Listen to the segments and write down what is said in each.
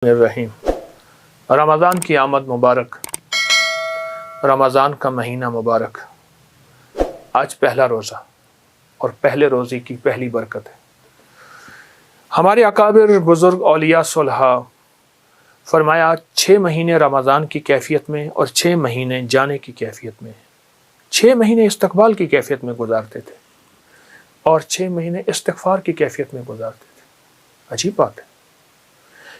الرحیم۔ رمضان کی آمد مبارک، رمضان کا مہینہ مبارک۔ آج پہلا روزہ اور پہلے روزے کی پہلی برکت ہے۔ ہمارے اکابر بزرگ اولیاء صلحاء فرمایا 6 مہینے رمضان کی کیفیت میں اور 6 مہینے جانے کی کیفیت میں، 6 مہینے استقبال کی کیفیت میں گزارتے تھے اور 6 مہینے استغفار کی کیفیت میں گزارتے تھے۔ عجیب بات ہے،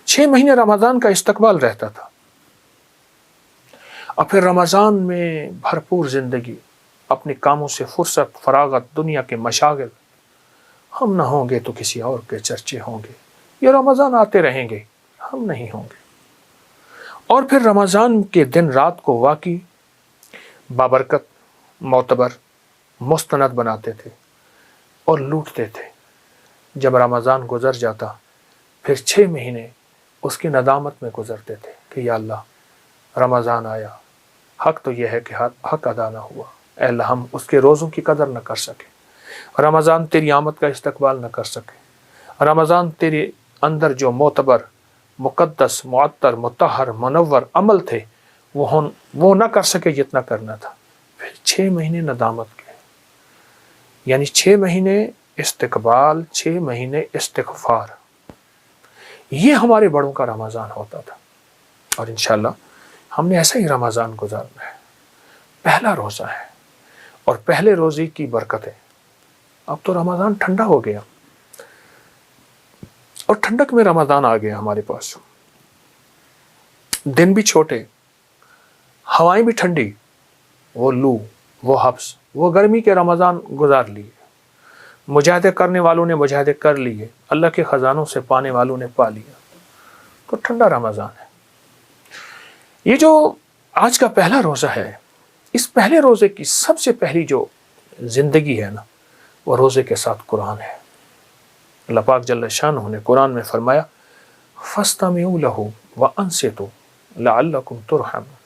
6 مہینے رمضان کا استقبال رہتا تھا اور پھر رمضان میں بھرپور زندگی، اپنے کاموں سے فرصت، فراغت، دنیا کے مشاغل۔ ہم نہ ہوں گے تو کسی اور کے چرچے ہوں گے، یہ رمضان آتے رہیں گے، ہم نہیں ہوں گے۔ اور پھر رمضان کے دن رات کو واقعی بابرکت، معتبر، مستند بناتے تھے اور لوٹتے تھے۔ جب رمضان گزر جاتا پھر 6 مہینے اس کی ندامت میں گزرتے تھے کہ یا اللہ رمضان آیا، حق تو یہ ہے کہ حق ادا نہ ہوا، اے اللہ ہم اس کے روزوں کی قدر نہ کر سکے، رمضان تیری آمد کا استقبال نہ کر سکے، رمضان تیرے اندر جو معتبر، مقدس، معطر، مطہر، منور عمل تھے وہ نہ کر سکے جتنا کرنا تھا۔ پھر 6 مہینے ندامت کے، یعنی 6 مہینے استقبال، 6 مہینے استغفار۔ یہ ہمارے بڑوں کا رمضان ہوتا تھا اور انشاءاللہ ہم نے ایسا ہی رمضان گزارنا ہے۔ پہلا روزہ ہے اور پہلے روزے کی برکت ہے۔ اب تو رمضان ٹھنڈا ہو گیا اور ٹھنڈک میں رمضان آ گیا ہمارے پاس، دن بھی چھوٹے، ہوائیں بھی ٹھنڈی، وہ لو، وہ حبس، وہ گرمی کے رمضان گزار لیے۔ مجاہدے کرنے والوں نے مجاہدے کر لیے، اللہ کے خزانوں سے پانے والوں نے پا لیا، تو ٹھنڈا رمضان ہے۔ یہ جو آج کا پہلا روزہ ہے، اس پہلے روزے کی سب سے پہلی جو زندگی ہے نا، وہ روزے کے ساتھ قرآن ہے۔ اللہ پاک جل شانہ نے قرآن میں فرمایا فَاسْتَمِعُوا لَهُ وَأَنصِتُوا لَعَلَّكُمْ تُرْحَمُونَ۔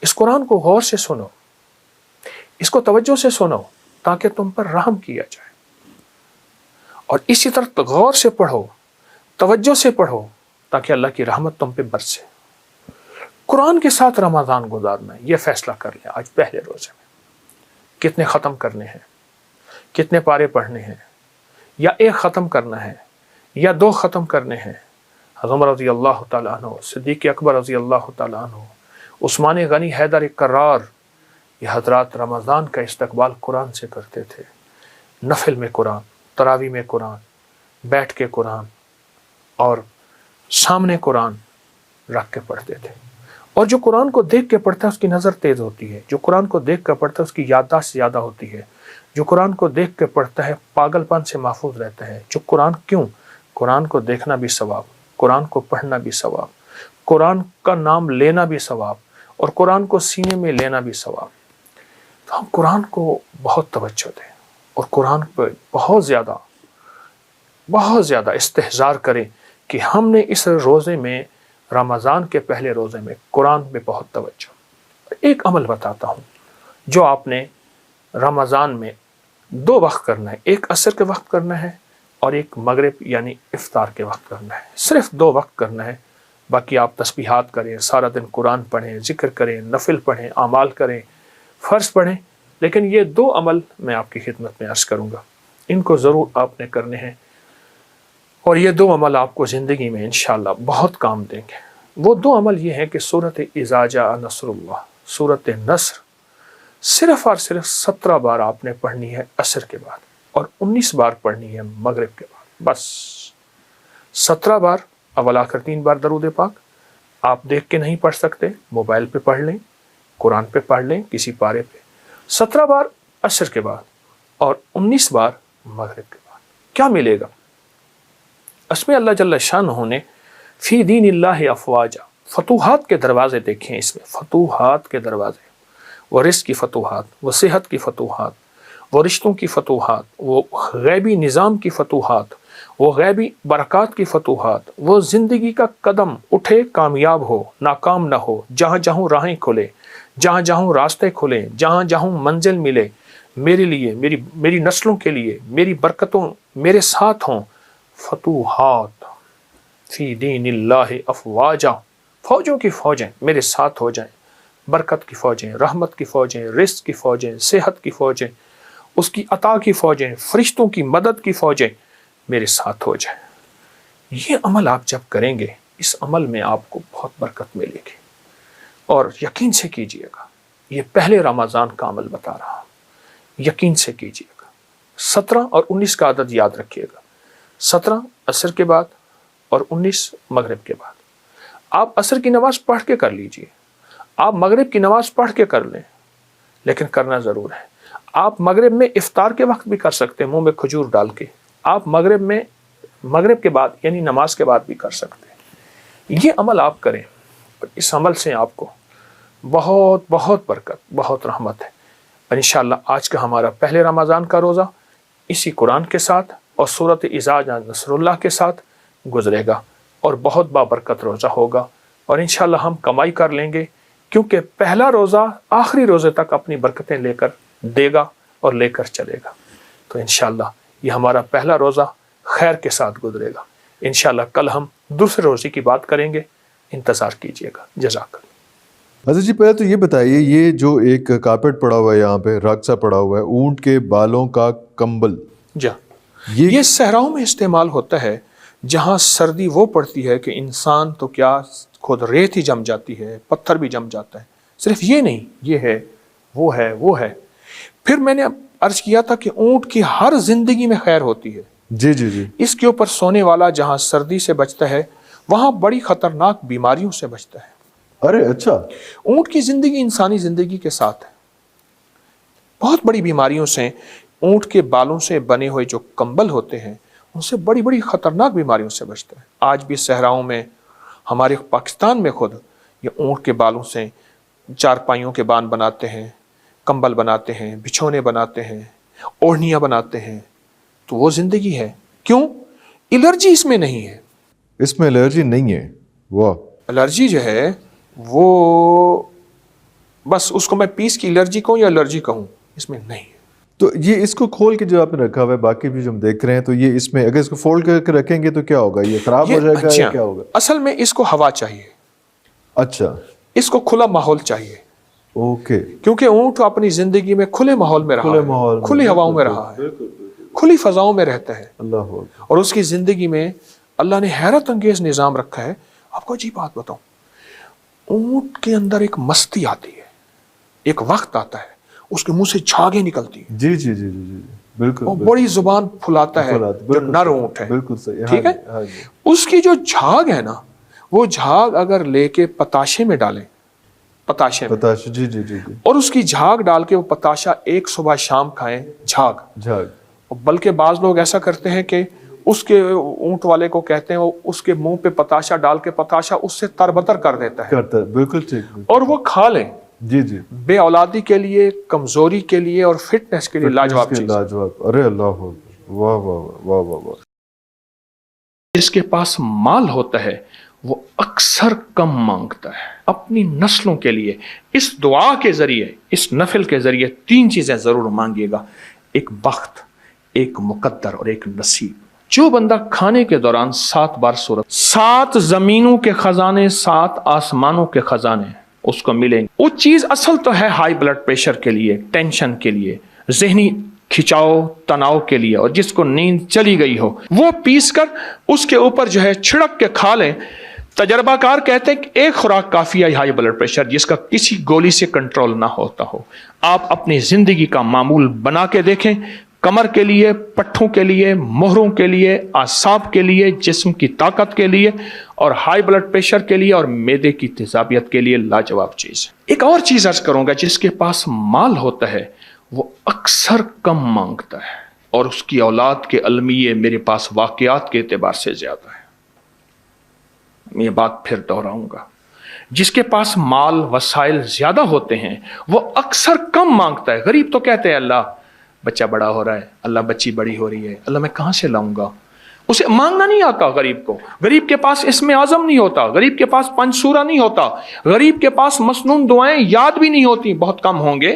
اس قرآن کو غور سے سنو، اس کو توجہ سے سنو تاکہ تم پر رحم کیا جائے، اور اسی طرح غور سے پڑھو، توجہ سے پڑھو تاکہ اللہ کی رحمت تم پہ برسے۔ قرآن کے ساتھ رمضان گزارنا ہے، یہ فیصلہ کر لیں آج پہلے روزے میں کتنے ختم کرنے ہیں، کتنے پارے پڑھنے ہیں، یا 1 ختم کرنا ہے یا 2 ختم کرنے ہیں۔ عمر رضی اللہ تعالیٰ عنہ، صدیق اکبر رضی اللہ تعالیٰ عنہ، عثمان غنی، حیدر کرار، یہ حضرات رمضان کا استقبال قرآن سے کرتے تھے۔ نفل میں قرآن، تراویح میں قرآن، بیٹھ کے قرآن اور سامنے قرآن رکھ کے پڑھتے تھے۔ اور جو قرآن کو دیکھ کے پڑھتا ہے اس کی نظر تیز ہوتی ہے، جو قرآن کو دیکھ کر پڑھتا ہے اس کی یادداشت زیادہ ہوتی ہے، جو قرآن کو دیکھ کے پڑھتا ہے پاگل پن سے محفوظ رہتا ہے۔ جو قرآن کو دیکھنا بھی ثواب، قرآن کو پڑھنا بھی ثواب، قرآن کا نام لینا بھی ثواب اور قرآن کو سینے میں لینا بھی ثواب۔ تو ہم قرآن کو بہت توجہ دیں اور قرآن پہ بہت زیادہ استحضار کریں کہ ہم نے اس روزے میں، رمضان کے پہلے روزے میں قرآن پہ بہت توجہ۔ ایک عمل بتاتا ہوں جو آپ نے رمضان میں 2 وقت کرنا ہے، ایک عصر کے وقت کرنا ہے اور ایک مغرب یعنی افطار کے وقت کرنا ہے۔ صرف 2 وقت کرنا ہے، باقی آپ تسبیحات کریں، سارا دن قرآن پڑھیں، ذکر کریں، نفل پڑھیں، اعمال کریں، فرض پڑھیں، لیکن یہ 2 عمل میں آپ کی خدمت میں عرض کروں گا، ان کو ضرور آپ نے کرنے ہیں اور یہ 2 عمل آپ کو زندگی میں انشاءاللہ بہت کام دیں گے۔ وہ 2 عمل یہ ہیں کہ سورۃ اذا جاء نصر اللہ، سورۃ نصر صرف اور صرف 17 بار آپ نے پڑھنی ہے عصر کے بعد اور 19 بار پڑھنی ہے مغرب کے بعد، بس 17 بار، اول آخر 3 بار درود پاک۔ آپ دیکھ کے نہیں پڑھ سکتے، موبائل پہ پڑھ لیں، قرآن پہ پڑھ لیں کسی پارے پہ، 17 بار عصر کے بعد اور 19 بار مغرب کے بعد۔ کیا ملے گا؟ اس میں اللہ جل شانہ نے فی دین اللہ افواجا، فتوحات کے دروازے دیکھیں، اس میں فتوحات کے دروازے، وہ رزق کی فتوحات، وہ صحت کی فتوحات، وہ رشتوں کی فتوحات، وہ غیبی نظام کی فتوحات، وہ غیبی برکات کی فتوحات، وہ زندگی کا قدم اٹھے کامیاب ہو ناکام نہ ہو، جہاں جہاں راہیں کھلے، جہاں جہاں راستے کھلیں، جہاں جہاں منزل ملے، میرے لیے، میری نسلوں کے لیے، میری برکتوں میرے ساتھ ہوں۔ فتوحات فی دین اللہ افواجا، فوجوں کی فوجیں میرے ساتھ ہو جائیں، برکت کی فوجیں، رحمت کی فوجیں، رزق کی فوجیں، صحت کی فوجیں، اس کی عطا کی فوجیں، فرشتوں کی مدد کی فوجیں میرے ساتھ ہو جائیں۔ یہ عمل آپ جب کریں گے، اس عمل میں آپ کو بہت برکت ملے گی، اور یقین سے کیجئے گا۔ یہ پہلے رمضان کا عمل بتا رہا ہوں، یقین سے کیجئے گا۔ 17 اور 19 کا عدد یاد رکھیے گا، 17 عصر کے بعد اور 19 مغرب کے بعد۔ آپ عصر کی نماز پڑھ کے کر لیجئے، آپ مغرب کی نماز پڑھ کے کر لیں، لیکن کرنا ضرور ہے۔ آپ مغرب میں افطار کے وقت بھی کر سکتے ہیں، منہ میں کھجور ڈال کے۔ آپ مغرب کے بعد یعنی نماز کے بعد بھی کر سکتے ہیں۔ یہ عمل آپ کریں، اور اس عمل سے آپ کو بہت بہت برکت، بہت رحمت ہے۔ اور انشاءاللہ آج کا ہمارا پہلے رمضان کا روزہ اسی قرآن کے ساتھ اور سورۃ اذا جاء نصر اللہ کے ساتھ گزرے گا، اور بہت بابرکت روزہ ہوگا، اور انشاءاللہ ہم کمائی کر لیں گے، کیونکہ پہلا روزہ آخری روزے تک اپنی برکتیں لے کر دے گا اور لے کر چلے گا۔ تو انشاءاللہ یہ ہمارا پہلا روزہ خیر کے ساتھ گزرے گا۔ انشاءاللہ کل ہم دوسرے روزے کی بات کریں گے، انتظار کیجیے گا۔ جزاک اللہ۔ حضرت جی پہلے تو یہ بتائیے، یہ جو ایک کارپیٹ پڑا ہوا ہے یہاں پہ، راکسا پڑا ہوا ہے، اونٹ کے بالوں کا کمبل، یہ صحراؤں میں استعمال ہوتا ہے، جہاں سردی وہ پڑتی ہے کہ انسان تو کیا خود ریت ہی جم جاتی ہے، پتھر بھی جم جاتا ہے۔ صرف یہ نہیں، یہ ہے، وہ ہے۔ پھر میں نے عرض کیا تھا کہ اونٹ کی ہر زندگی میں خیر ہوتی ہے۔ جی جی جی، اس کے اوپر سونے والا جہاں سردی سے بچتا ہے، وہاں بڑی خطرناک بیماریوں سے بچتا ہے۔ ارے اچھا، اونٹ کی زندگی انسانی زندگی کے ساتھ ہے، بہت بڑی بیماریوں سے۔ اونٹ کے بالوں سے بنے ہوئے جو کمبل ہوتے ہیں، ان سے بڑی بڑی خطرناک بیماریوں سے بچتا ہے۔ آج بھی صحراؤں میں، ہمارے پاکستان میں خود یہ اونٹ کے بالوں سے چارپائیوں کے بان بناتے ہیں، کمبل بناتے ہیں، بچھونے بناتے ہیں، اوڑھنیاں بناتے ہیں۔ تو وہ زندگی ہے۔ کیوں؟ الرجی اس میں نہیں ہے، اس میں الرجی نہیں ہے۔ واہ، الرجی جو ہے وہ بس اس کو میں پیس کی الرجی کہوں یا الرجی کہوں، اس میں نہیں ہے۔ تو یہ اس کو کھول کے جو آپ نے رکھا ہوا ہے، باقی بھی جو ہم دیکھ رہے ہیں، تو یہ اس میں اگر اس کو فولڈ کر کے رکھیں گے تو کیا ہوگا؟ یہ خراب ہو جائے گا یا کیا ہوگا؟ اصل میں اس کو ہوا چاہیے، اچھا، اس کو کھلا ماحول چاہیے، اوکے، کیونکہ اونٹ اپنی زندگی میں کھلے ماحول میں رہا ہے، کھلی ہواؤں میں رہا ہے، کھلی فضاؤں میں رہتا ہے، اللہ، اور اس کی زندگی میں اللہ نے حیرت انگیز نظام رکھا ہے۔ آپ کو عجیب بات بتاؤں، اونٹ کے اندر ایک مستی آتی ہے، ایک وقت آتا ہے، اس کے منہ سے جھاگیں نکلتی ہیں، جی جی جی جی، بالکل، وہ بڑی زبان پھلاتا ہے، جو نر اونٹ ہے، بالکل صحیح، ٹھیک ہے۔ اس کی جو جھاگ ہے نا، وہ جھاگ اگر لے کے پتاشے میں ڈالیں، پتاشے میں، جی جی جی، اور اس کی جھاگ ڈال کے وہ پتاشا ایک صبح شام کھائیں، جھاگ، بلکہ بعض لوگ ایسا کرتے ہیں کہ اس کے اونٹ والے کو کہتے ہیں، وہ اس کے منہ پہ پتاشا ڈال کے پتاشا اس سے تربتر کر دیتا ہے، بالکل ٹھیک، اور وہ کھا لیں۔ جی جی، بے اولادی کے لیے، کمزوری کے لیے اور فٹنس کے لیے لاجواب چیز۔ لاجواب، ارے اللہ، واہ واہ واہ واہ واہ۔ جس کے پاس مال ہوتا ہے وہ اکثر کم مانگتا ہے اپنی نسلوں کے لیے۔ اس دعا کے ذریعے، اس نفل کے ذریعے 3 چیزیں ضرور مانگیے گا، ایک بخت، ایک مقدر اور ایک نصیب۔ جو بندہ کھانے کے دوران 7 بار سورت، 7 زمینوں کے خزانے، 7 آسمانوں کے خزانے اس کو ملیں گے۔ وہ چیز اصل تو ہے ہائی بلڈ پریشر کے لیے، ٹینشن کے لیے، ذہنی کھچاؤ تناؤ کے لیے، اور جس کو نیند چلی گئی ہو وہ پیس کر اس کے اوپر جو ہے چھڑک کے کھا لیں۔ تجربہ کار کہتے ہیں کہ ایک خوراک کافی ہے ہائی بلڈ پریشر جس کا کسی گولی سے کنٹرول نہ ہوتا ہو۔ آپ اپنی زندگی کا معمول بنا کے دیکھیں، کمر کے لیے، پٹھوں کے لیے، مہروں کے لیے، اعصاب کے لیے، جسم کی طاقت کے لیے، اور ہائی بلڈ پریشر کے لیے اور معدے کی تیزابیت کے لیے لاجواب چیز۔ ایک اور چیز عرض کروں گا، جس کے پاس مال ہوتا ہے وہ اکثر کم مانگتا ہے، اور اس کی اولاد کے المیے میرے پاس واقعات کے اعتبار سے زیادہ ہے۔ میں یہ بات پھر دہراؤں گا، جس کے پاس مال وسائل زیادہ ہوتے ہیں وہ اکثر کم مانگتا ہے۔ غریب تو کہتے ہیں اللہ بچہ بڑا ہو رہا ہے، اللہ بچی بڑی ہو رہی ہے، اللہ میں کہاں سے لاؤں گا؟ اسے مانگنا نہیں آتا غریب کو۔ غریب کے پاس اسم اعظم نہیں ہوتا، غریب کے پاس پنج سورہ نہیں ہوتا، غریب کے پاس مسنون دعائیں یاد بھی نہیں ہوتی، بہت کم ہوں گے